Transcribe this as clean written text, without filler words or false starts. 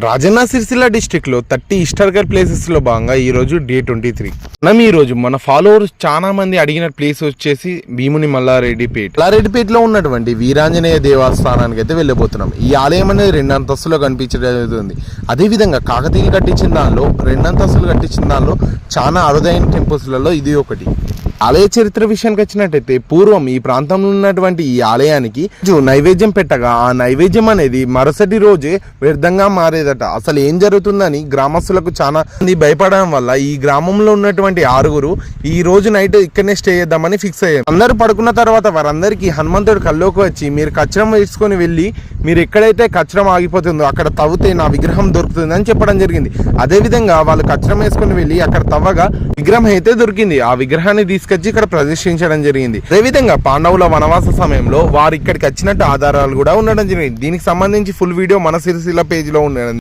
Rajanna Sircilla district లో 30 historical places లో భాగంగా ఈ రోజు డే 23. మనం ఈ రోజు మన ఫాలోవర్స్ చాలా మంది అడిగిన ప్లేస్ వచ్చేసి భీముని మల్లారెడ్డిపేటలో ఉన్నటువంటి వీరాంజనేయ దేవస్థానానికి అయితే వెళ్ళబోతున్నాం. ఈ ఆలయం అనేది 2 అంతస్తులో కనిపించబోతుంది. అదేవిధంగా కాకతీయులు కట్టించిన దానిలో 2 అంతస్తులు కట్టించిన దానిలో చాలా అరుదైన టెంపుల్స్లలో ఇది ఒకటి. ఆలయ చరిత్ర విషయానికి వచ్చినట్టయితే పూర్వం ఈ ప్రాంతంలో ఉన్నటువంటి ఈ ఆలయానికి నైవేద్యం పెట్టగా ఆ నైవేద్యం అనేది మరుసటి రోజే వ్యర్థంగా మారేదట. అసలు ఏం జరుగుతుందని గ్రామస్తులకు చాలా మంది భయపడడం వల్ల ఈ గ్రామంలో ఉన్నటువంటి 6గురు ఈ రోజు నైట్ ఇక్కడనే స్టే చేద్దామని ఫిక్స్ అయ్యారు. అందరూ పడుకున్న తర్వాత వారందరికీ హనుమంతుడు కల్లోకి వచ్చి మీరు కచ్చరం వేసుకొని వెళ్ళి మీరు ఎక్కడైతే కచ్చరం ఆగిపోతుందో అక్కడ తవ్వితే నా విగ్రహం దొరుకుతుంది అని చెప్పడం జరిగింది. అదేవిధంగా వాళ్ళు కచ్చరం వేసుకొని వెళ్ళి అక్కడ తవ్వగా విగ్రహం అయితే దొరికింది. ఆ విగ్రహాన్ని తీసుకొచ్చి ఇక్కడ ప్రదర్శించడం జరిగింది. అదేవిధంగా పాండవుల వనవాస సమయంలో వారు ఇక్కడికి వచ్చినట్టు ఆధారాలు కూడా ఉండడం జరిగింది. దీనికి సంబంధించి ఫుల్ వీడియో మన సిరిసిల్ల పేజ్ లో ఉండడం